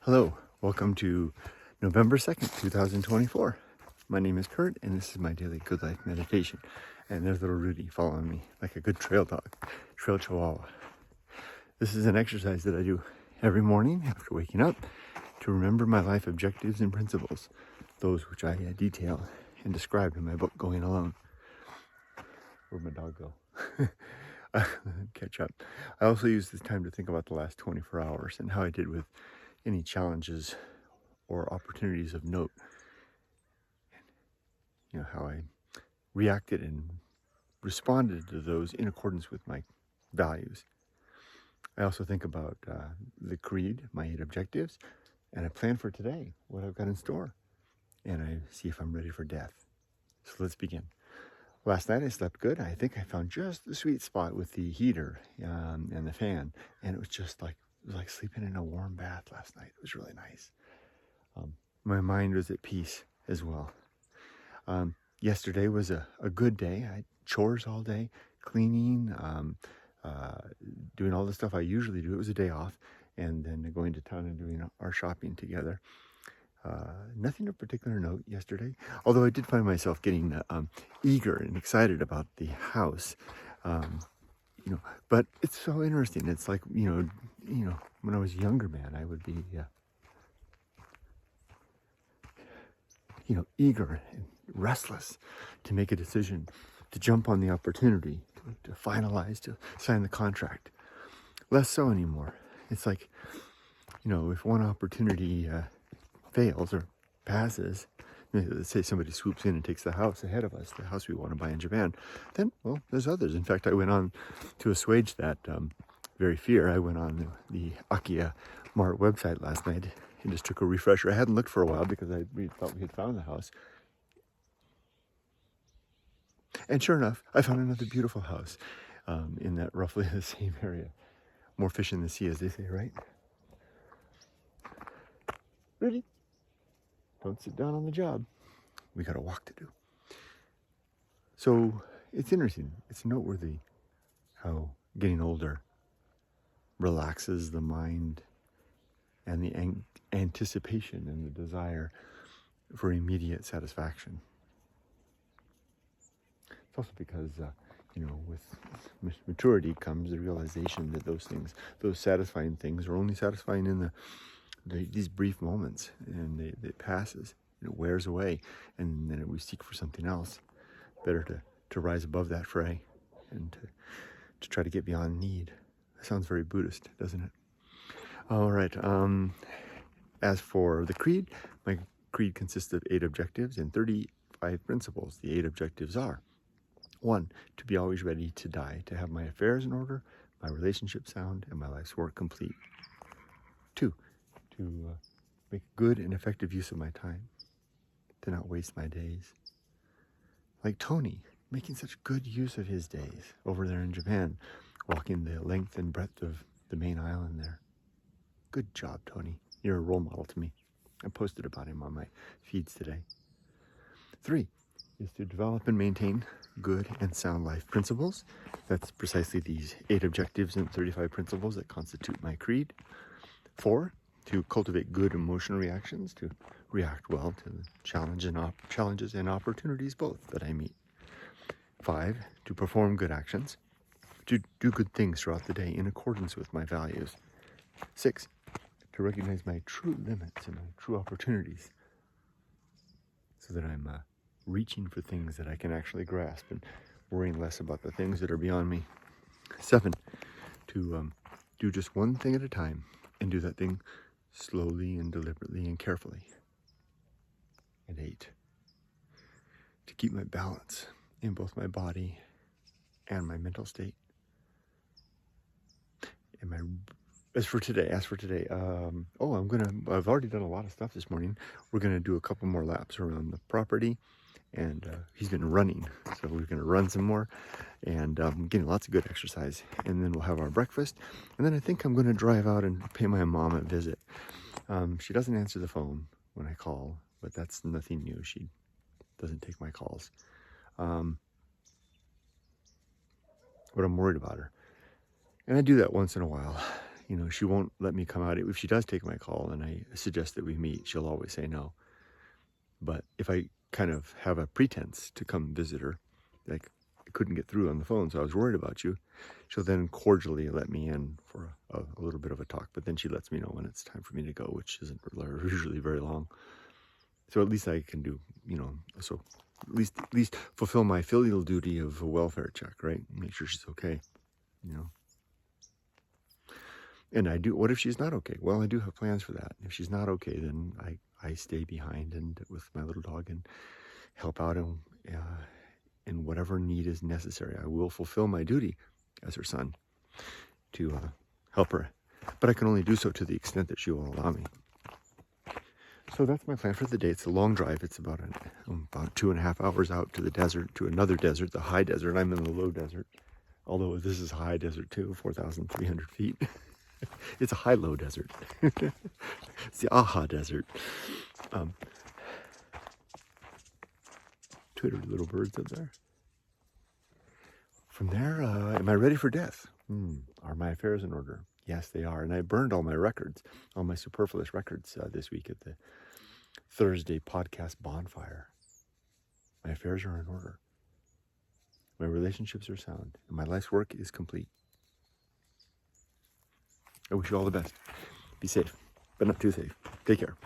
Hello, welcome to November 2nd, 2024. My name is Kurt, and this is my daily good life meditation. And there's little Rudy following me like a good trail dog, trail chihuahua. This is an exercise that I do every morning after waking up to remember my life objectives and principles, those which I detail and describe in my book, Going Alone. Where'd my dog go? Catch up. I also use this time to think about the last 24 hours and how I did with any challenges or opportunities of note. You know, how I reacted and responded to those in accordance with my values. I also think about the creed, my 8 objectives, and I plan for today, what I've got in store. And I see if I'm ready for death. So let's begin. Last night I slept good. I think I found just the sweet spot with the heater and the fan. And it was just like, sleeping in a warm bath last night. It was really nice. My mind was at peace as well. Yesterday was a good day. I had chores all day, cleaning, doing all the stuff I usually do. It was a day off, and then going to town and doing our shopping together. Nothing of particular note yesterday, although I did find myself getting eager and excited about the house. But it's so interesting. It's like, when I was a younger man, I would be, eager and restless to make a decision, to jump on the opportunity, to finalize, to sign the contract. Less so anymore. It's like, if one opportunity fails or passes, let's say somebody swoops in and takes the house ahead of us, the house we want to buy in Japan, then, well, there's others. In fact, I went on to assuage that very fear. I went on the Akiya Mart website last night and just took a refresher. I hadn't looked for a while because we thought we had found the house. And sure enough, I found another beautiful house in that roughly the same area. More fish in the sea, as they say, right? Ready? Don't sit down on the job. We got a walk to do. So it's interesting. It's noteworthy how getting older relaxes the mind and the anticipation and the desire for immediate satisfaction. It's also because, with maturity comes the realization that those satisfying things are only satisfying in these brief moments, and it passes, it wears away, and then we seek for something else. Better to rise above that fray and to try to get beyond need. That sounds very Buddhist, doesn't it? All right. As for the creed, my creed consists of 8 objectives and 35 principles. The 8 objectives are: 1, to be always ready to die, to have my affairs in order, my relationship sound, and my life's work complete. 2, to make good and effective use of my time, to not waste my days. Like Tony, making such good use of his days over there in Japan, walking the length and breadth of the main island there. Good job, Tony. You're a role model to me. I posted about him on my feeds today. 3 is to develop and maintain good and sound life principles. That's precisely these 8 objectives and 35 principles that constitute my creed. 4, to cultivate good emotional reactions, to react well to the challenges and opportunities both that I meet. 5, to perform good actions, to do good things throughout the day in accordance with my values. 6, to recognize my true limits and my true opportunities, so that I'm reaching for things that I can actually grasp and worrying less about the things that are beyond me. 7, to do just one thing at a time and do that thing slowly and deliberately and carefully. And 8, to keep my balance in both my body and my mental state. As for today, I've already done a lot of stuff this morning. We're gonna do a couple more laps around the property, and he's been running, so we're gonna run some more, and getting lots of good exercise. And then we'll have our breakfast, and then I think I'm gonna drive out and pay my mom a visit. She doesn't answer the phone when I call, but that's nothing new. She doesn't take my calls. But I'm worried about her. And I do that once in a while. she won't let me come out. If she does take my call and I suggest that we meet, she'll always say no. But if I kind of have a pretense to come visit her, like I couldn't get through on the phone, so I was worried about you, she'll then cordially let me in for a little bit of a talk. But then she lets me know when it's time for me to go, which isn't usually very long. So at least I can do, so at least fulfill my filial duty of a welfare check, right? Make sure she's okay, And I do. What if she's not okay? Well, I do have plans for that. If she's not okay, then I stay behind and with my little dog and help out in whatever need is necessary. I will fulfill my duty as her son to help her, but I can only do so to the extent that she will allow me. So that's my plan for the day. It's a long drive. It's about 2.5 hours out to the desert, to another desert, the high desert. I'm in the low desert, although this is high desert too, 4,300 feet. It's a high-low desert. It's the Aha Desert. Twittery little birds up there. From there, am I ready for death? Are my affairs in order? Yes, they are. And I burned all my records, all my superfluous records this week at the Thursday podcast bonfire. My affairs are in order. My relationships are sound. And my life's work is complete. I wish you all the best. Be safe, but not too safe. Take care.